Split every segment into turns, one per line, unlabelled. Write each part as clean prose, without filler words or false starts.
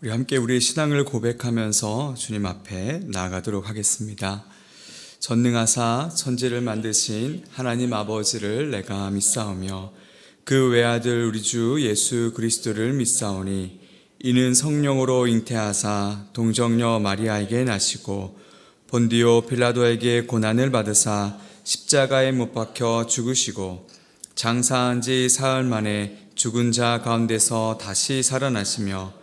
우리 함께 우리의 신앙을 고백하면서 주님 앞에 나아가도록 하겠습니다. 전능하사 천지를 만드신 하나님 아버지를 내가 믿사오며 그 외아들 우리 주 예수 그리스도를 믿사오니 이는 성령으로 잉태하사 동정녀 마리아에게 나시고 본디오 빌라도에게 고난을 받으사 십자가에 못 박혀 죽으시고 장사한 지 사흘 만에 죽은 자 가운데서 다시 살아나시며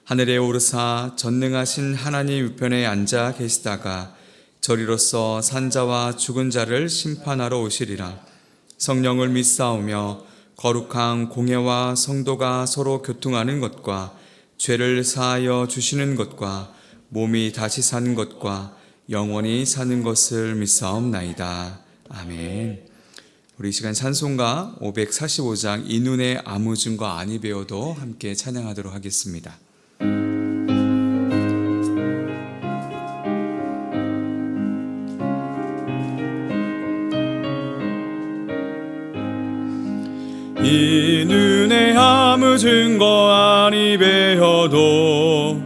하늘에 오르사 전능하신 하나님 우편에 앉아 계시다가 저리로서 산자와 죽은 자를 심판하러 오시리라. 성령을 믿사오며 거룩한 공회와 성도가 서로 교통하는 것과 죄를 사하여 주시는 것과 몸이 다시 사는 것과 영원히 사는 것을 믿사옵나이다. 아멘. 우리 이 시간 찬송가 545장 이 눈에 아무 증거 아니 배워도 함께 찬양하도록 하겠습니다. 이 눈에 아무 증거 아니 배워도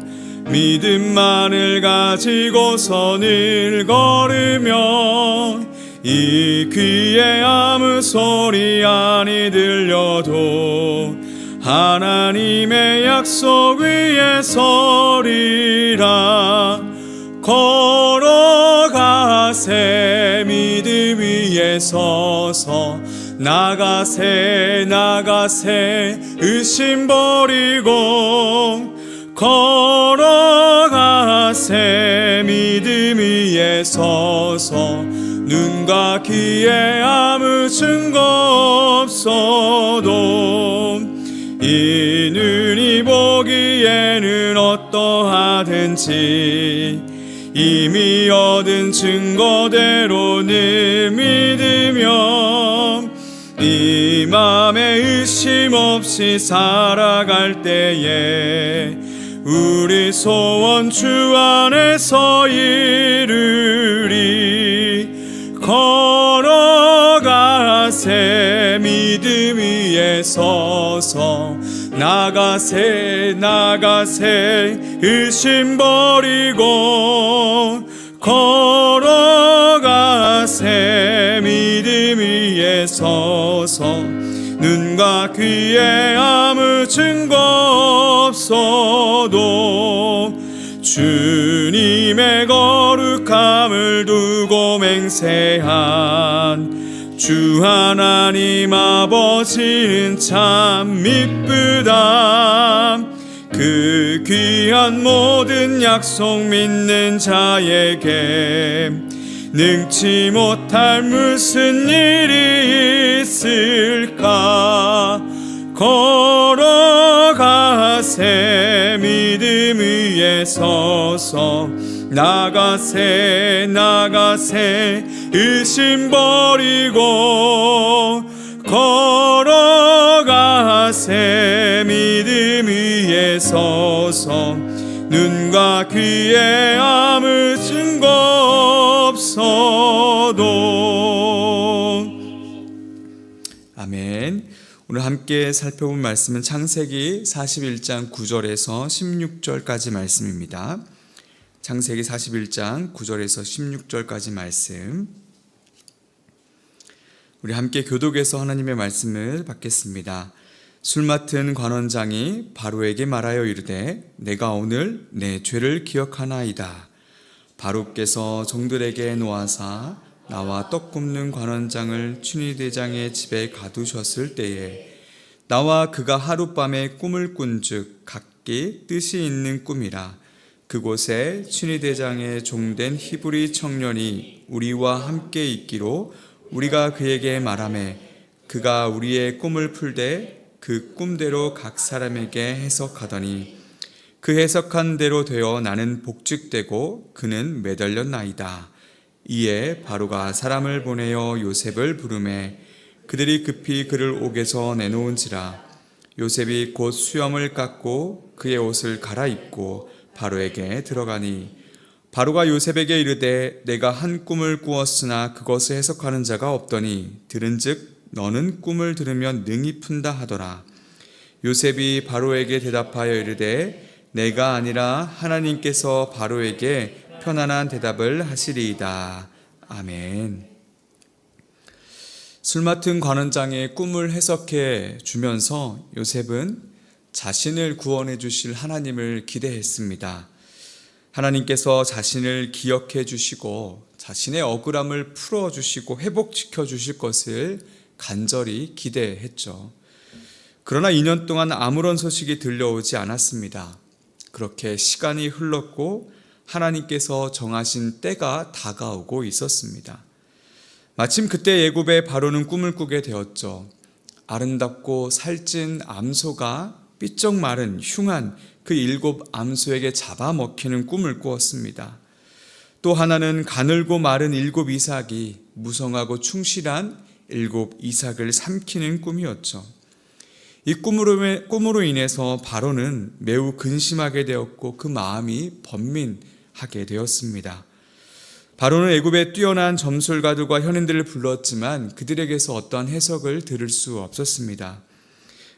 믿음만을 가지고 선을 걸으며 이 귀에 아무 소리 아니 들려도 하나님의 약속 위에 서리라. 걸어가세 믿음 위에 서서 나가세 의심 버리고 걸어가세 믿음 위에 서서 눈과 귀에 아무 증거 없어도 이 눈이 보기에는 어떠하든지 이미 얻은 증거대로는 믿으며 이 맘에 의심 없이 살아갈 때에 우리 소원 주 안에서 이루리. 걸어가세 믿음 위에 서서 나가세 의심 버리고 걸어가세 믿음 위에 서서 눈과 귀에 아무 증거 없어도 주님의 거룩함을 두고 맹세한 주 하나님 아버지는 참 미쁘다. 그 귀한 모든 약속 믿는 자에게 능치 못할 무슨 일이 있을까. 걸어가세 믿음 위에 서서 나가세 의심 버리고 걸어가세 믿음 위에 서서 눈과 귀에 아무 증거 없어도. 아멘. 오늘 함께 살펴본 말씀은 창세기 41장 9절에서 16절까지 말씀입니다. 창세기 41장 9절에서 16절까지 말씀, 우리 함께 교독해서 하나님의 말씀을 받겠습니다. 술 맡은 관원장이 바로에게 말하여 이르되 내가 오늘 내 죄를 기억하나이다. 바로께서 종들에게 놓아사 나와 떡 굽는 관원장을 춘희대장의 집에 가두셨을 때에 나와 그가 하룻밤에 꿈을 꾼즉 각기 뜻이 있는 꿈이라. 그곳에 춘희대장의 종된 히브리 청년이 우리와 함께 있기로 우리가 그에게 말하매 그가 우리의 꿈을 풀되 그 꿈대로 각 사람에게 해석하더니 그 해석한 대로 되어 나는 복직되고 그는 매달렸나이다. 이에 바로가 사람을 보내어 요셉을 부르매 그들이 급히 그를 옥에서 내놓은지라. 요셉이 곧 수염을 깎고 그의 옷을 갈아입고 바로에게 들어가니 바로가 요셉에게 이르되 내가 한 꿈을 꾸었으나 그것을 해석하는 자가 없더니 들은즉 너는 꿈을 들으면 능히 푼다 하더라. 요셉이 바로에게 대답하여 이르되 내가 아니라 하나님께서 바로에게 편안한 대답을 하시리이다. 아멘. 술 맡은 관원장의 꿈을 해석해 주면서 요셉은 자신을 구원해 주실 하나님을 기대했습니다. 하나님께서 자신을 기억해 주시고 자신의 억울함을 풀어 주시고 회복시켜 주실 것을 간절히 기대했죠. 그러나 2년 동안 아무런 소식이 들려오지 않았습니다. 그렇게 시간이 흘렀고 하나님께서 정하신 때가 다가오고 있었습니다. 마침 그때 애굽의 바로는 꿈을 꾸게 되었죠. 아름답고 살찐 암소가 삐쩍 마른 흉한 그 7 암소에게 잡아먹히는 꿈을 꾸었습니다. 또 하나는 가늘고 마른 7 이삭이 무성하고 충실한 7 이삭을 삼키는 꿈이었죠. 이 꿈으로 인해서 바로는 매우 근심하게 되었고 그 마음이 번민하게 되었습니다. 바로는 애굽의 뛰어난 점술가들과 현인들을 불렀지만 그들에게서 어떠한 해석을 들을 수 없었습니다.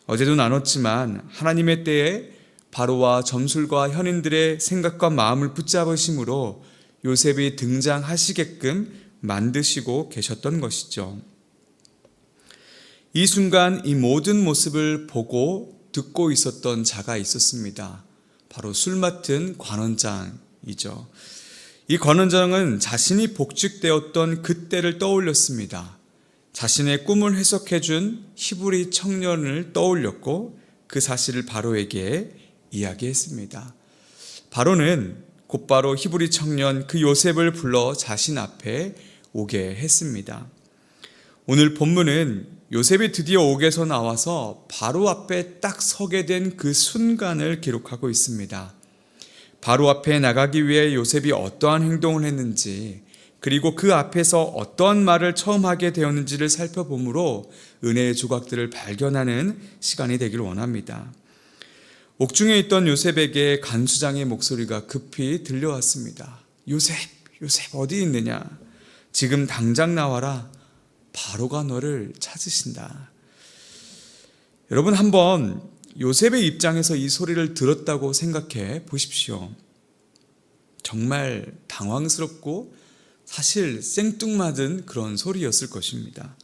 어제도 나눴지만 하나님의 때에 바로와 점술가 현인들의 생각과 마음을 붙잡으심으로 요셉이 등장하시게끔 만드시고 계셨던 것이죠. 이 순간 이 모든 모습을 보고 듣고 있었던 자가 있었습니다. 바로 술 맡은 관원장이죠. 이 관원장은 자신이 복직되었던 그때를 떠올렸습니다. 자신의 꿈을 해석해준 히브리 청년을 떠올렸고 그 사실을 바로에게 이야기했습니다. 바로는 곧바로 히브리 청년 그 요셉을 불러 자신 앞에 오게 했습니다. 오늘 본문은 요셉이 드디어 옥에서 나와서 바로 앞에 딱 서게 된 그 순간을 기록하고 있습니다. 바로 앞에 나가기 위해 요셉이 어떠한 행동을 했는지, 그리고 그 앞에서 어떠한 말을 처음 하게 되었는지를 살펴보므로 은혜의 조각들을 발견하는 시간이 되길 원합니다. 옥중에 있던 요셉에게 간수장의 목소리가 급히 들려왔습니다. 요셉, 요셉 어디 있느냐? 지금 당장 나와라. 바로가 너를 찾으신다. 여러분 한번 요셉의 입장에서 이 소리를 들었다고 생각해 보십시오. 정말 당황스럽고 사실 생뚱맞은 그런 소리였을 것입니다.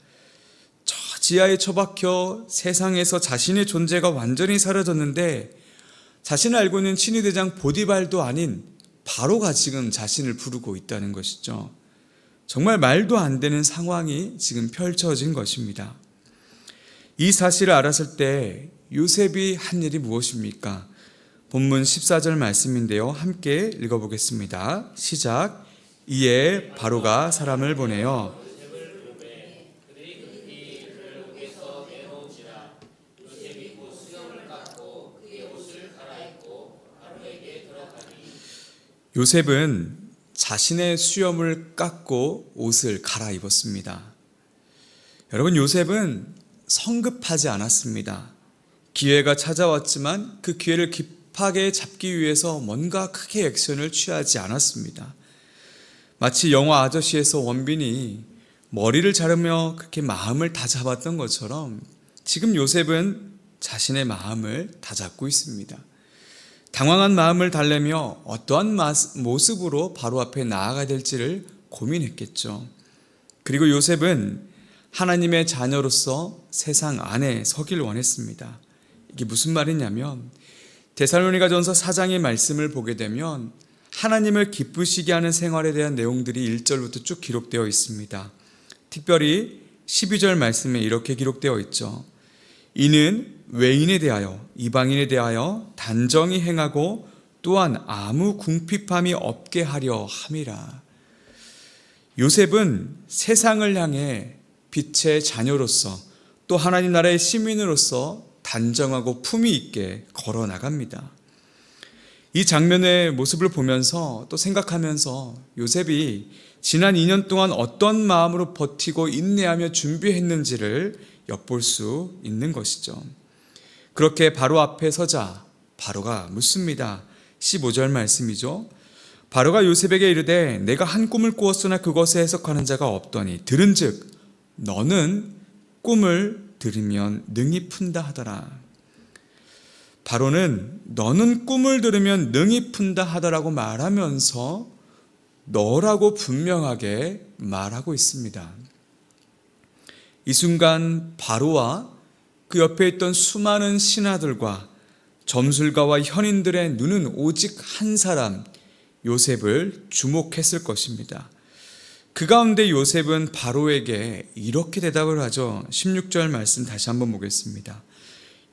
저 지하에 처박혀 세상에서 자신의 존재가 완전히 사라졌는데 자신을 알고 있는 친위대장 보디발도 아닌 바로가 지금 자신을 부르고 있다는 것이죠. 정말 말도 안 되는 상황이 지금 펼쳐진 것입니다. 이 사실을 알았을 때 요셉이 한 일이 무엇입니까? 본문 14절 말씀인데요. 함께 읽어보겠습니다. 시작. 이에 바로가 사람을 보내어 요셉은 자신의 수염을 깎고 옷을 갈아입었습니다. 여러분, 요셉은 성급하지 않았습니다. 기회가 찾아왔지만 그 기회를 급하게 잡기 위해서 뭔가 크게 액션을 취하지 않았습니다. 마치 영화 아저씨에서 원빈이 머리를 자르며 그렇게 마음을 다잡았던 것처럼 지금 요셉은 자신의 마음을 다잡고 있습니다. 당황한 마음을 달래며 어떠한 모습으로 바로 앞에 나아가야 될지를 고민했겠죠. 그리고 요셉은 하나님의 자녀로서 세상 안에 서길 원했습니다. 이게 무슨 말이냐면 데살로니가전서 4장의 말씀을 보게 되면 하나님을 기쁘시게 하는 생활에 대한 내용들이 1절부터 쭉 기록되어 있습니다. 특별히 12절 말씀에 이렇게 기록되어 있죠. 이는 외인에 대하여 이방인에 대하여 단정히 행하고 또한 아무 궁핍함이 없게 하려 함이라. 요셉은 세상을 향해 빛의 자녀로서 또 하나님 나라의 시민으로서 단정하고 품위 있게 걸어 나갑니다. 이 장면의 모습을 보면서 또 생각하면서 요셉이 지난 2년 동안 어떤 마음으로 버티고 인내하며 준비했는지를 엿볼 수 있는 것이죠. 그렇게 바로 앞에 서자 바로가 묻습니다. 15절 말씀이죠. 바로가 요셉에게 이르되 내가 한 꿈을 꾸었으나 그것에 해석하는 자가 없더니 들은즉 너는 꿈을 들으면 능히 푼다 하더라. 바로는 너는 꿈을 들으면 능히 푼다 하더라고 말하면서 너라고 분명하게 말하고 있습니다. 이 순간 바로와 그 옆에 있던 수많은 신하들과 점술가와 현인들의 눈은 오직 한 사람, 요셉을 주목했을 것입니다. 그 가운데 요셉은 바로에게 이렇게 대답을 하죠. 16절 말씀 다시 한번 보겠습니다.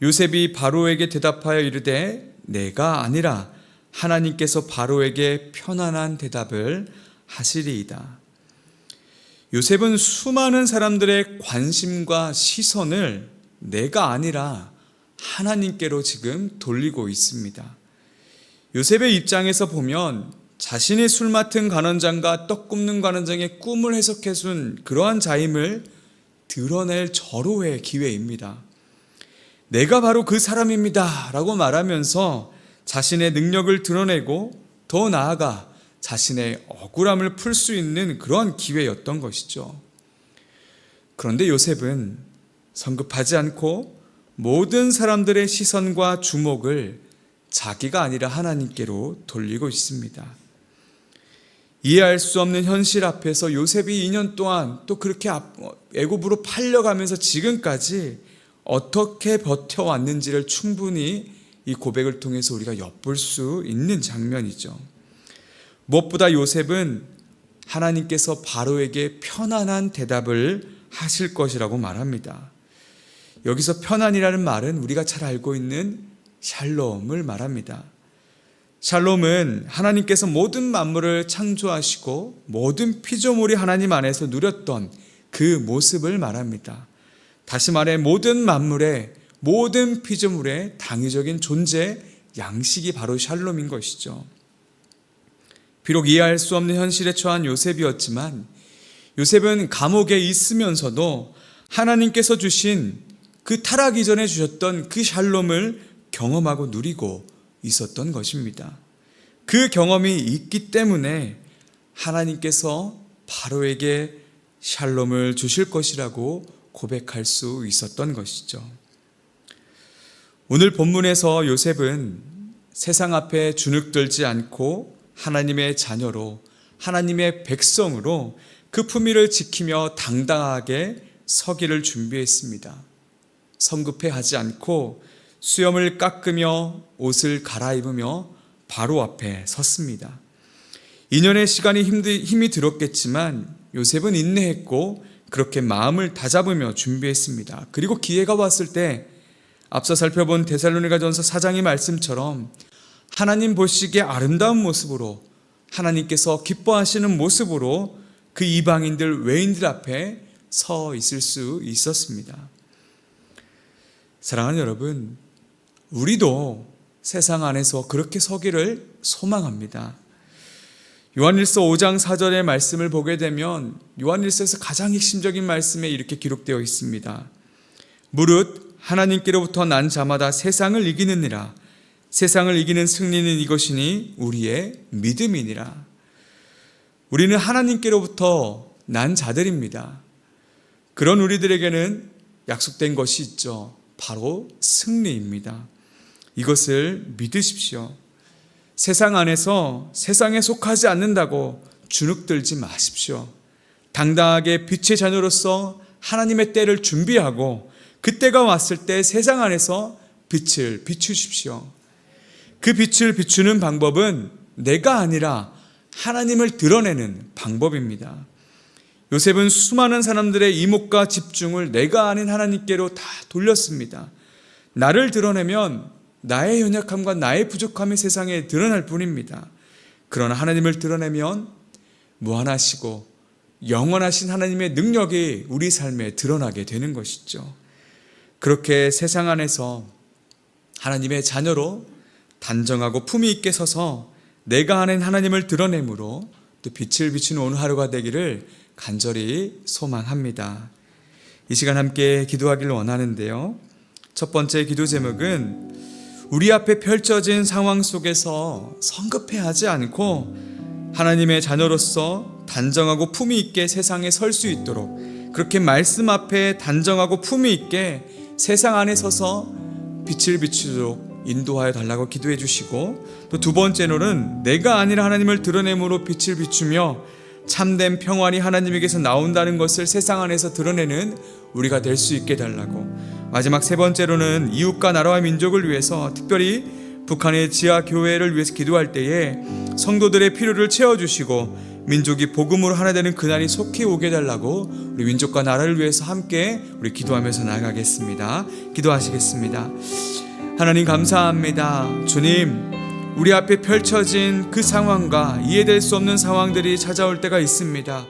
요셉이 바로에게 대답하여 이르되 내가 아니라 하나님께서 바로에게 편안한 대답을 하시리이다. 요셉은 수많은 사람들의 관심과 시선을 내가 아니라 하나님께로 지금 돌리고 있습니다. 요셉의 입장에서 보면 자신이 술 맡은 관원장과 떡 굽는 관원장의 꿈을 해석해 준 그러한 자임을 드러낼 절호의 기회입니다. 내가 바로 그 사람입니다 라고 말하면서 자신의 능력을 드러내고 더 나아가 자신의 억울함을 풀 수 있는 그런 기회였던 것이죠. 그런데 요셉은 성급하지 않고 모든 사람들의 시선과 주목을 자기가 아니라 하나님께로 돌리고 있습니다. 이해할 수 없는 현실 앞에서 요셉이 2년 동안 또 그렇게 애굽으로 팔려가면서 지금까지 어떻게 버텨왔는지를 충분히 이 고백을 통해서 우리가 엿볼 수 있는 장면이죠. 무엇보다 요셉은 하나님께서 바로에게 편안한 대답을 하실 것이라고 말합니다. 여기서 편안이라는 말은 우리가 잘 알고 있는 샬롬을 말합니다. 샬롬은 하나님께서 모든 만물을 창조하시고 모든 피조물이 하나님 안에서 누렸던 그 모습을 말합니다. 다시 말해 모든 만물의 모든 피조물의 당위적인 존재 양식이 바로 샬롬인 것이죠. 비록 이해할 수 없는 현실에 처한 요셉이었지만 요셉은 감옥에 있으면서도 하나님께서 주신 그 타락 이전에 주셨던 그 샬롬을 경험하고 누리고 있었던 것입니다. 그 경험이 있기 때문에 하나님께서 바로에게 샬롬을 주실 것이라고 고백할 수 있었던 것이죠. 오늘 본문에서 요셉은 세상 앞에 주눅들지 않고 하나님의 자녀로 하나님의 백성으로 그 품위를 지키며 당당하게 서기를 준비했습니다. 성급해하지 않고 수염을 깎으며 옷을 갈아입으며 바로 앞에 섰습니다. 2년의 시간이 힘이 들었겠지만 요셉은 인내했고 그렇게 마음을 다잡으며 준비했습니다. 그리고 기회가 왔을 때 앞서 살펴본 데살로니가전서 4장의 말씀처럼 하나님 보시기에 아름다운 모습으로 하나님께서 기뻐하시는 모습으로 그 이방인들 외인들 앞에 서 있을 수 있었습니다. 사랑하는 여러분, 우리도 세상 안에서 그렇게 서기를 소망합니다. 요한일서 5장 4절의 말씀을 보게 되면 요한일서에서 가장 핵심적인 말씀에 이렇게 기록되어 있습니다. 무릇 하나님께로부터 난 자마다 세상을 이기느니라. 세상을 이기는 승리는 이것이니 우리의 믿음이니라. 우리는 하나님께로부터 난 자들입니다. 그런 우리들에게는 약속된 것이 있죠. 바로 승리입니다. 이것을 믿으십시오. 세상 안에서 세상에 속하지 않는다고 주눅들지 마십시오. 당당하게 빛의 자녀로서 하나님의 때를 준비하고 그 때가 왔을 때 세상 안에서 빛을 비추십시오. 그 빛을 비추는 방법은 내가 아니라 하나님을 드러내는 방법입니다. 요셉은 수많은 사람들의 이목과 집중을 내가 아닌 하나님께로 다 돌렸습니다. 나를 드러내면 나의 연약함과 나의 부족함이 세상에 드러날 뿐입니다. 그러나 하나님을 드러내면 무한하시고 영원하신 하나님의 능력이 우리 삶에 드러나게 되는 것이죠. 그렇게 세상 안에서 하나님의 자녀로 단정하고 품위 있게 서서 내가 아는 하나님을 드러내므로 또 빛을 비추는 오늘 하루가 되기를 간절히 소망합니다. 이 시간 함께 기도하기를 원하는데요. 첫 번째 기도 제목은 우리 앞에 펼쳐진 상황 속에서 성급해하지 않고 하나님의 자녀로서 단정하고 품위 있게 세상에 설 수 있도록 그렇게 말씀 앞에 단정하고 품위 있게 세상 안에 서서 빛을 비추도록 인도하여 달라고 기도해 주시고, 또 두 번째로는 내가 아니라 하나님을 드러냄으로 빛을 비추며 참된 평안이 하나님에게서 나온다는 것을 세상 안에서 드러내는 우리가 될 수 있게 달라고, 마지막 세 번째로는 이웃과 나라와 민족을 위해서, 특별히 북한의 지하 교회를 위해서 기도할 때에 성도들의 필요를 채워주시고 민족이 복음으로 하나 되는 그날이 속히 오게 달라고 우리 민족과 나라를 위해서 함께 우리 기도하면서 나아가겠습니다. 기도하시겠습니다. 하나님 감사합니다. 주님, 우리 앞에 펼쳐진 그 상황과 이해될 수 없는 상황들이 찾아올 때가 있습니다.